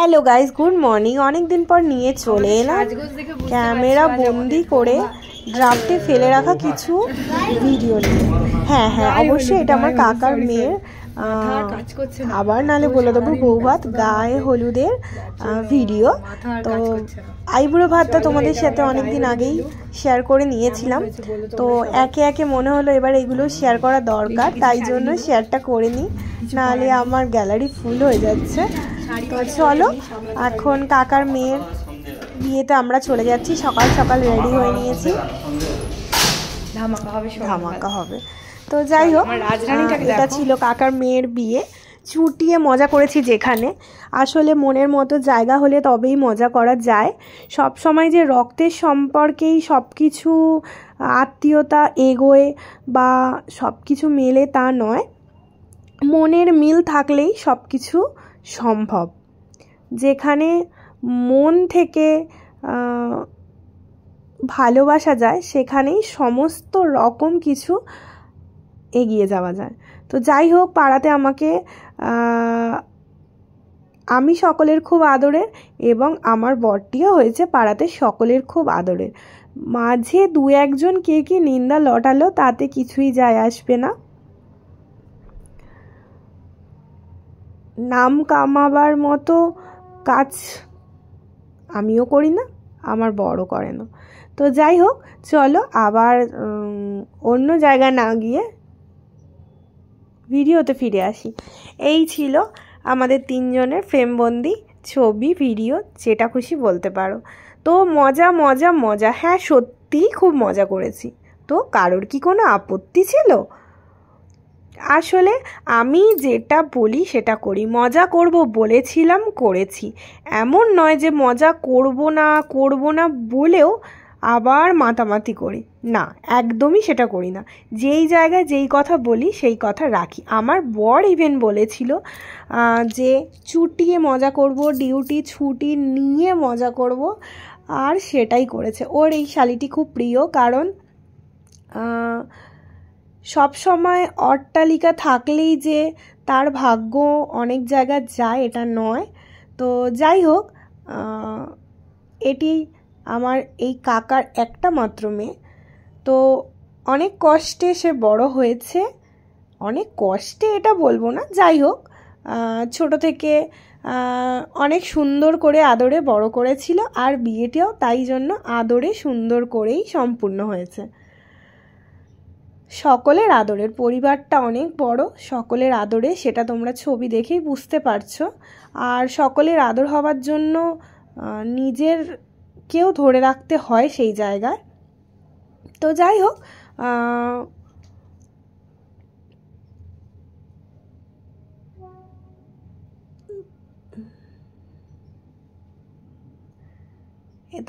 Hello guys, good morning. অনেক দিন পর নিয়ে চলে এলাম ক্যামেরা বন্দি করে ড্রাফটে ফেলে রাখা কিছু ভিডিও নিয়ে। হ্যাঁ, অবশ্যই এটা আমার কাকার মেয়ের, আবার নালে বলে দেবো বৌভাত, গায়ে হলুদের ভিডিও। তো আইবুড়ো ভাতটা তোমাদের সাথে অনেকদিন আগেই শেয়ার করে নিয়েছিলাম, তো একে একে মনে হলো এবার এগুলো শেয়ার করা দরকার, তাই জন্য শেয়ারটা করে নিই, নাহলে আমার গ্যালারি ফুল হয়ে যাচ্ছে। তো চলো, এখন কাকার মেয়ের বিয়েতে আমরা চলে যাচ্ছি। সকাল সকাল রেডি হয়ে নিয়েছি, ধামাকা হবে। তো যাই হোক, এটা ছিল কাকার মেয়ের বিয়ে। চুটিয়ে মজা করেছি যেখানে, আসলে মনের মতো জায়গা হলে তবেই মজা করা যায়। সব সময় যে রক্তের সম্পর্কেই সব কিছু আত্মীয়তা এগোয় বা সব কিছু মেলে তা নয়, মনের মিল থাকলেই সব কিছু সম্ভব। যেখানে মন থেকে ভালোবাসা যায়, সেখানেই সমস্ত রকম কিছু এগিয়ে যাওয়া যায়। তো যাই হোক, পাড়াতে আমাকে আমি সকলের খুব আদরের, এবং আমার বরটিও হয়েছে পাড়াতে সকলের খুব আদরের। মাঝে দু একজন কে কি নিন্দা লটালো, তাতে কিছুই যায় আসবে না। নাম কামাবার মতো কাজ আমিও করি না, আমার বড়ও করে না। তো যাই হোক, চলো আবার অন্য জায়গা না গিয়ে ভিডিওতে ফিরে আসি। এই ছিল আমাদের তিনজনের ফ্রেমবন্দি ছবি, ভিডিও, যেটা খুশি বলতে পারো। তো মজা মজা মজা, হ্যাঁ সত্যিই খুব মজা করেছি। তো কারোর কি কোনো আপত্তি ছিল? আসলে আমি যেটা বলি সেটা করি, মজা করব বলেছিলাম, করেছি। এমন নয় যে মজা করব না বলেও আবার মাতামাতি করি, না, একদমই সেটা করি না। যেই জায়গায় যেই কথা বলি সেই কথা রাখি। আমার বর ইভেন বলেছিল যে চুটিয়ে মজা করব, ডিউটি ছুটি নিয়ে মজা করব, আর সেটাই করেছে। ওর এই শালিটি খুব প্রিয়, কারণ সব সময় অট্টালিকা থাকলেই যে তার ভাগ্য অনেক জায়গা যায় এটা নয়। তো যাই হোক, এটি আমার এই কাকার একটা মাত্র মেয়ে। তো অনেক কষ্টে সে বড় হয়েছে, অনেক কষ্টে এটা বলবো না, যাই হোক, ছোট থেকে অনেক সুন্দর করে আদরে বড় করেছিল, আর বিয়েটাও তাই জন্য আদরে সুন্দর করেই সম্পূর্ণ হয়েছে। সকলের আদরের, পরিবারটা অনেক বড়, সকলের আদরে, সেটা তোমরা ছবি দেখেই বুঝতে পারছো। আর সকলের আদর হওয়ার জন্য নিজের কেউ ধরে রাখতে হয় সেই জায়গায়। তো যাই হোক,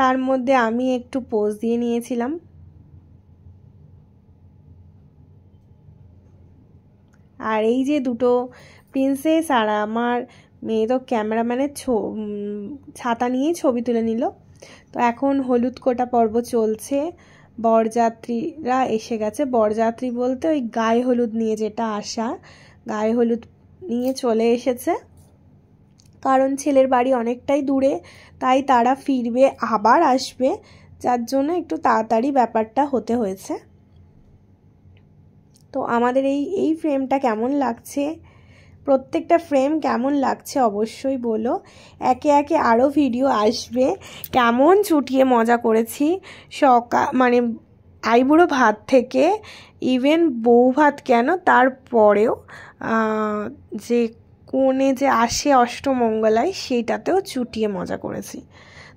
তার মধ্যে আমি একটু পোজ দিয়ে নিয়েছিলাম। আর এই যে দুটো প্রিন্সেস আর আমার মেয়ে তো ক্যামেরাম্যানের ছাতা নিয়েই ছবি তুলে নিল। তো এখন হলুদ কোটা পর্ব চলছে, বরযাত্রীরা এসে গেছে। বরযাত্রী বলতে ওই গায়ে হলুদ নিয়ে যেটা আসা, গায়ে হলুদ নিয়ে চলে এসেছে। কারণ ছেলের বাড়ি অনেকটাই দূরে, তাই তারা ফিরবে, আবার আসবে, যার জন্য একটু তাড়াতাড়ি ব্যাপারটা হতে হয়েছে। তো আমাদের এই ফ্রেমটা কেমন লাগছে, প্রত্যেকটা ফ্রেম কেমন লাগছে অবশ্যই বলো। একে একে আরও ভিডিও আসবে, কেমন চুটিয়ে মজা করেছি। মানে আইবুড়ো ভাত থেকে ইভেন বউ ভাত কেন, তারপরেও যে কোণে যে আসে অষ্টমঙ্গলায়, সেইটাতেও চুটিয়ে মজা করেছি।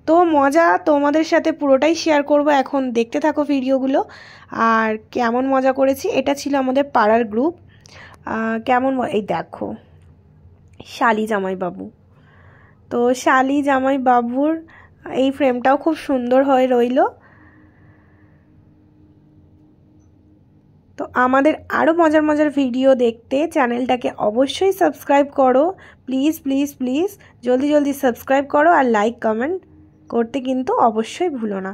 তো মজা তোমাদের সাথে পুরোটাই শেয়ার করব, এখন দেখতে থাকো ভিডিওগুলো। আর কেমন মজা করেছি, এটা ছিল আমাদের পাড়ার গ্রুপ। কেমন এই দেখো শালি জামাইবাবু। তো শালি জামাইবাবুর এই ফ্রেমটাও খুব সুন্দর হয়ে রইল। তো আমাদের আরও মজার মজার ভিডিও দেখতে চ্যানেলটাকে অবশ্যই সাবস্ক্রাইব করো, প্লিজ প্লিজ প্লিজ, জলদি জলদি সাবস্ক্রাইব করো, আর লাইক কমেন্ট করতে কিন্তু অবশ্যই ভুলো না।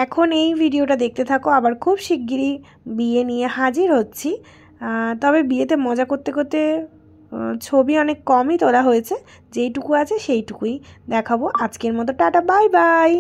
এখন এই ভিডিওটা দেখতে থাকো, আবার খুব শিগগিরই বিয়ে নিয়ে হাজির হচ্ছি। তবে বিয়েতে মজা করতে করতে ছবি অনেক কমই তোলা হয়েছে, যেইটুকু আছে সেইটুকুই দেখাবো। আজকের মতো টাটা, বাই বাই।